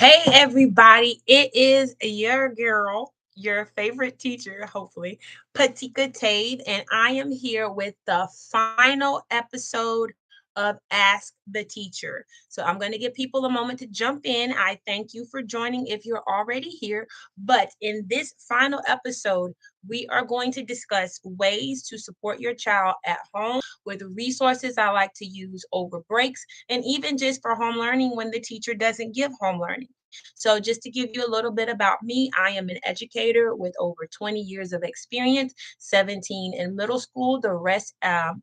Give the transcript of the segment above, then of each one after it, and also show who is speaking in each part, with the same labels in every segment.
Speaker 1: Hey, everybody, it is your girl, your favorite teacher, hopefully, Patika Tade, and I am here with the final episode of Ask the Teacher. So I'm going to give people a moment to jump in. I thank you for joining if you're already here. But in this final episode, we are going to discuss ways to support your child at home with resources I like to use over breaks and even just for home learning when the teacher doesn't give home learning. So, just to give you a little bit about me, I am an educator with over 20 years of experience, 17 in middle school, the rest,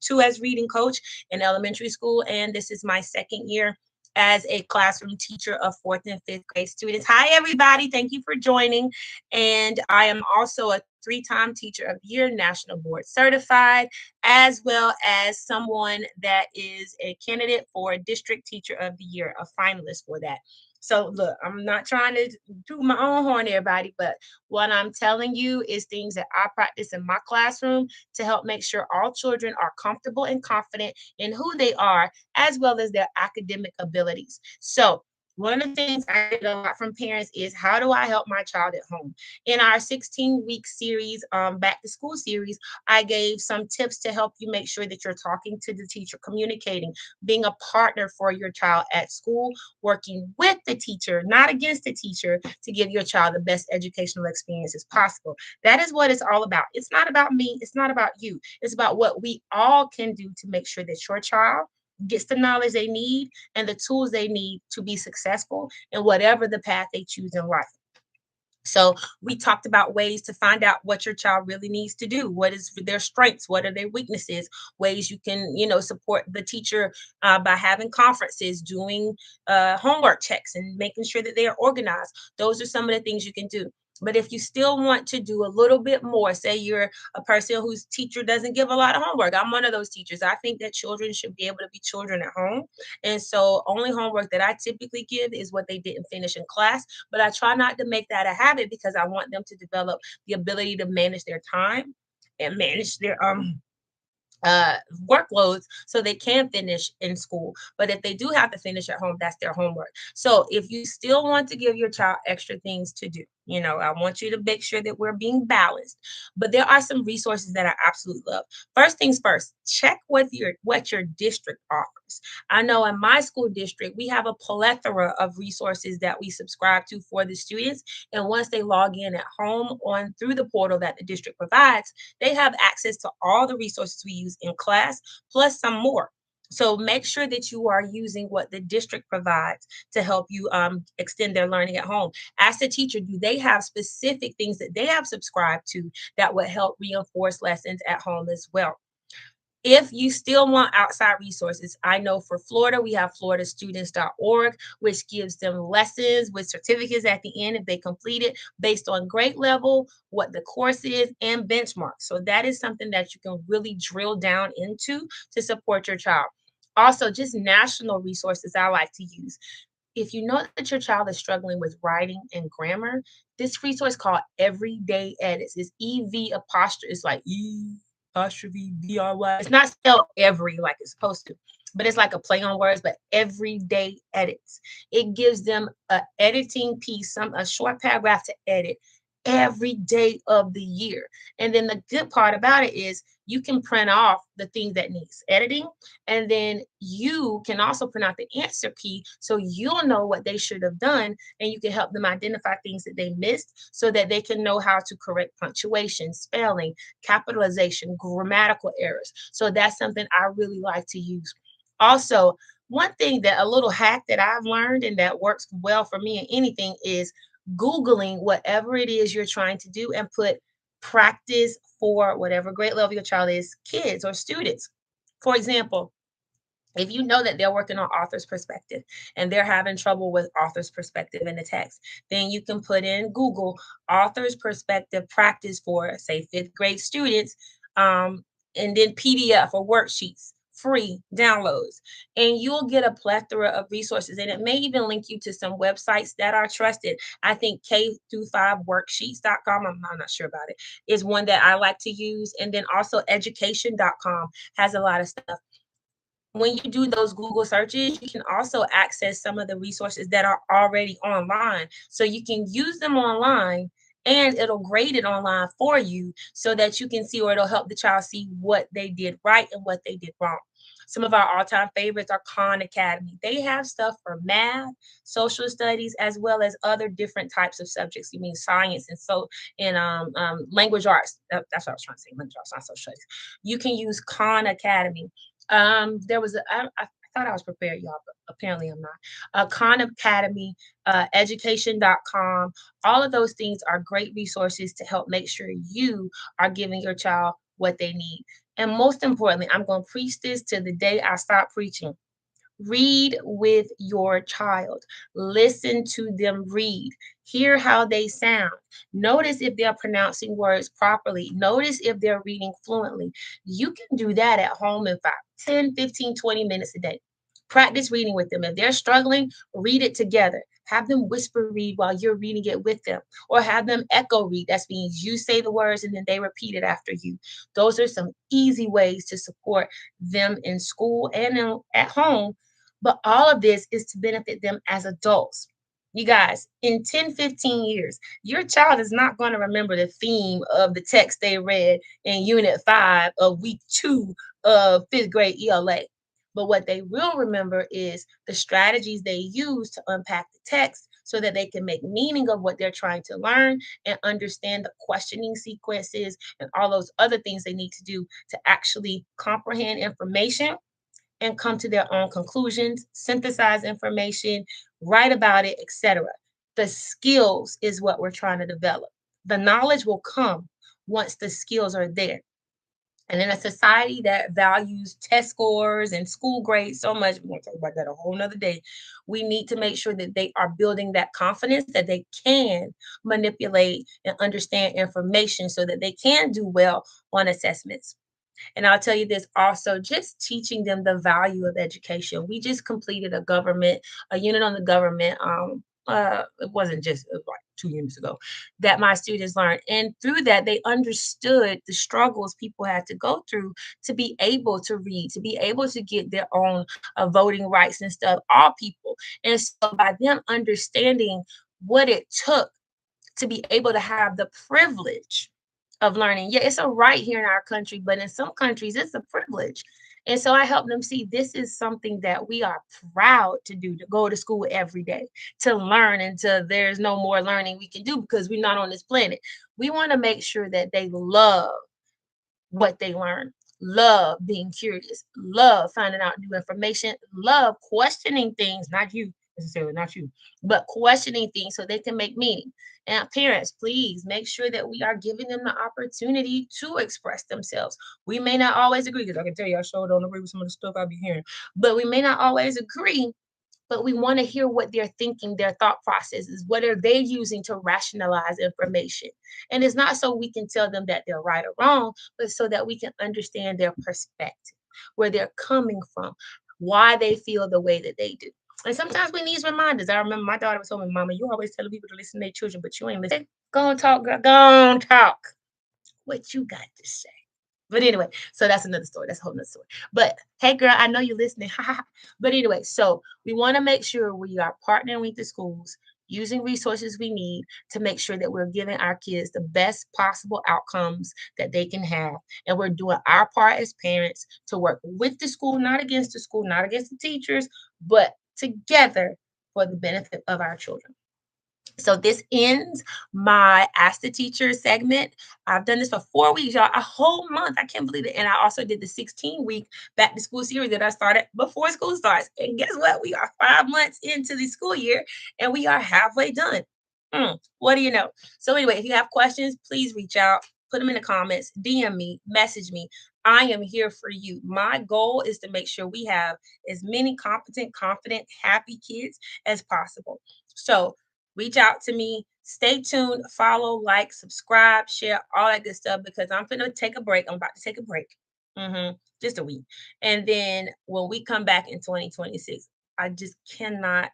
Speaker 1: two as reading coach in elementary school, and this is my second year as a classroom teacher of fourth and fifth grade students. Hi, everybody. Thank you for joining. And I am also a three-time teacher of the year, national board certified, as well as someone that is a candidate for district teacher of the year, a finalist for that. So look, I'm not trying to do my own horn, everybody, but what I'm telling you is things that I practice in my classroom to help make sure all children are comfortable and confident in who they are, as well as their academic abilities. So one of the things I get a lot from parents is how do I help my child at home? In our 16-week series, back to school series, I gave some tips to help you make sure that you're talking to the teacher, communicating, being a partner for your child at school, working with the teacher, not against the teacher, to give your child the best educational experience as possible. That is what it's all about. It's not about me, it's not about you. It's about what we all can do to make sure that your child gets the knowledge they need and the tools they need to be successful in whatever the path they choose in life. So we talked about ways to find out what your child really needs to do. What is their strengths? What are their weaknesses? Ways you can, support the teacher by having conferences, doing homework checks, and making sure that they are organized. Those are some of the things you can do. But if you still want to do a little bit more, say you're a person whose teacher doesn't give a lot of homework. I'm one of those teachers. I think that children should be able to be children at home. And so only homework that I typically give is what they didn't finish in class, but I try not to make that a habit because I want them to develop the ability to manage their time and manage their uh workloads so they can finish in school. But if they do have to finish at home, that's their homework. So if you still want to give your child extra things to do, I want you to make sure that we're being balanced. But there are some resources that I absolutely love. First things first, check what your district offers. I know in my school district we have a plethora of resources that we subscribe to for the students, and once they log in at home on through the portal that the district provides, they have access to all the resources we use in class, plus some more. So make sure that you are using what the district provides to help you extend their learning at home. Ask the teacher, do they have specific things that they have subscribed to that would help reinforce lessons at home as well? If you still want outside resources, I know for Florida, we have floridastudents.org, which gives them lessons with certificates at the end if they complete it based on grade level, what the course is, and benchmarks. So that is something that you can really drill down into to support your child. Also, just national resources I like to use. If you know that your child is struggling with writing and grammar, this resource called Everyday Edits is EV apostrophe. It's like apostrophe VRY. It's not spelled every like it's supposed to, but it's like a play on words, but Everyday Edits. It gives them a editing piece, a short paragraph to edit every day of the year. And then the good part about it is you can print off the thing that needs editing, and then you can also print out the answer key so you'll know what they should have done, and you can help them identify things that they missed so that they can know how to correct punctuation, spelling, capitalization, grammatical errors. So that's something I really like to use. Also, one thing that a little hack that I've learned and that works well for me in anything is Googling whatever it is you're trying to do and put practice for whatever grade level your child is, kids or students. For example, if you know that they're working on author's perspective and they're having trouble with author's perspective in the text, then you can put in Google author's perspective practice for, say, fifth grade students, and then PDF or worksheets, free downloads. And you'll get a plethora of resources. And it may even link you to some websites that are trusted. I think K through 5worksheets.com, I'm not sure about it, is one that I like to use. And then also education.com has a lot of stuff. When you do those Google searches, you can also access some of the resources that are already online. So you can use them online and it'll grade it online for you so that you can see, or it'll help the child see what they did right and what they did wrong. Some of our all-time favorites are Khan Academy. They have stuff for math, social studies, as well as other different types of subjects. You mean science and language arts. That's what I was trying to say. Language arts, not social studies. You can use Khan Academy. There was I thought I was prepared, y'all, but apparently I'm not. Khan Academy, education.com, all of those things are great resources to help make sure you are giving your child what they need. And most importantly, I'm going to preach this to the day I stop preaching. Read with your child. Listen to them read. Hear how they sound. Notice if they're pronouncing words properly. Notice if they're reading fluently. You can do that at home in 10, 15, 20 minutes a day. Practice reading with them. If they're struggling, read it together. Have them whisper read while you're reading it with them, or have them echo read. That means you say the words and then they repeat it after you. Those are some easy ways to support them in school and at home, but all of this is to benefit them as adults. You guys, in 10, 15 years, your child is not going to remember the theme of the text they read in Unit 5 of Week 2 of fifth grade ELA. But what they will remember is the strategies they use to unpack the text so that they can make meaning of what they're trying to learn and understand the questioning sequences and all those other things they need to do to actually comprehend information and come to their own conclusions, synthesize information, write about it, etc. The skills is what we're trying to develop. The knowledge will come once the skills are there. And in a society that values test scores and school grades so much, we're going to talk about that a whole nother day. We need to make sure that they are building that confidence that they can manipulate and understand information so that they can do well on assessments. And I'll tell you this also, just teaching them the value of education. We just completed a unit on the government. It wasn't just like 2 units ago that my students learned. And through that, they understood the struggles people had to go through to be able to read, to be able to get their own voting rights and stuff, all people. And so by them understanding what it took to be able to have the privilege of learning. Yeah, it's a right here in our country, but in some countries, it's a privilege. And so I help them see this is something that we are proud to do, to go to school every day, to learn until there's no more learning we can do because we're not on this planet. We want to make sure that they love what they learn, love being curious, love finding out new information, love questioning things, not you necessarily, not you, but questioning things so they can make meaning. And parents, please make sure that we are giving them the opportunity to express themselves. We may not always agree, because I can tell you, I sure don't agree with some of the stuff I be hearing, but we may not always agree, but we want to hear what they're thinking, their thought processes. What are they using to rationalize information? And it's not so we can tell them that they're right or wrong, but so that we can understand their perspective, where they're coming from, why they feel the way that they do. And sometimes we need reminders. I remember my daughter was telling me, Mama, you always telling people to listen to their children, but you ain't listening. Go on, talk, girl. Go on, talk. What you got to say? But anyway, so that's another story. That's a whole nother story. But hey, girl, I know you're listening. But anyway, so we want to make sure we are partnering with the schools, using resources we need to make sure that we're giving our kids the best possible outcomes that they can have. And we're doing our part as parents to work with the school, not against the school, not against the teachers, but together for the benefit of our children. So this ends my Ask the Teacher segment. I've done this for 4 weeks, y'all, a whole month. I can't believe it. And I also did the 16-week back to school series that I started before school starts. And guess what? We are 5 months into the school year and we are halfway done. What do you know? So anyway, if you have questions, please reach out, put them in the comments, DM me, message me. I am here for you. My goal is to make sure we have as many competent, confident, happy kids as possible. So reach out to me. Stay tuned, follow, like, subscribe, share, all that good stuff because I'm going to take a break. I'm about to take a break. Just a week. And then when we come back in 2026, I just cannot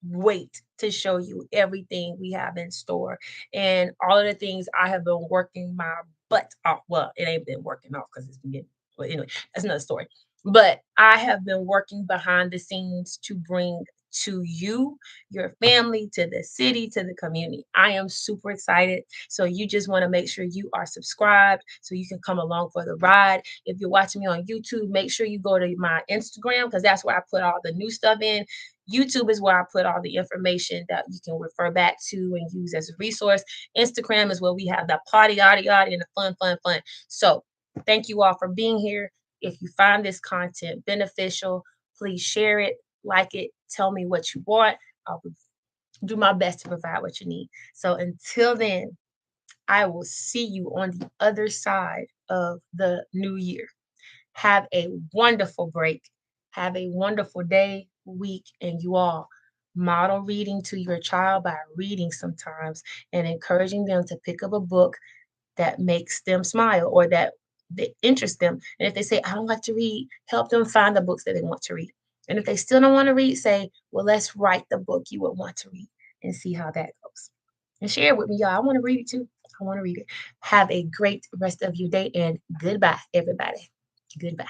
Speaker 1: wait to show you everything we have in store and all of the things I have been working my butt off. Well, it ain't been working off because it's been getting, but anyway, that's another story. But I have been working behind the scenes to bring to you, your family, to the city, to the community. I am super excited. So you just want to make sure you are subscribed so you can come along for the ride. If you're watching me on YouTube, make sure you go to my Instagram because that's where I put all the new stuff in. YouTube is where I put all the information that you can refer back to and use as a resource. Instagram is where we have the party, yada, yada, and the fun, fun, fun. So thank you all for being here. If you find this content beneficial, please share it, like it, tell me what you want. I'll do my best to provide what you need. So until then, I will see you on the other side of the new year. Have a wonderful break. Have a wonderful day, week, and you all model reading to your child by reading sometimes and encouraging them to pick up a book that makes them smile or that interests them. And if they say, I don't like to read, help them find the books that they want to read. And if they still don't want to read, say, well, let's write the book you would want to read and see how that goes. And share it with me, y'all. I want to read it too. I want to read it. Have a great rest of your day and goodbye, everybody. Goodbye.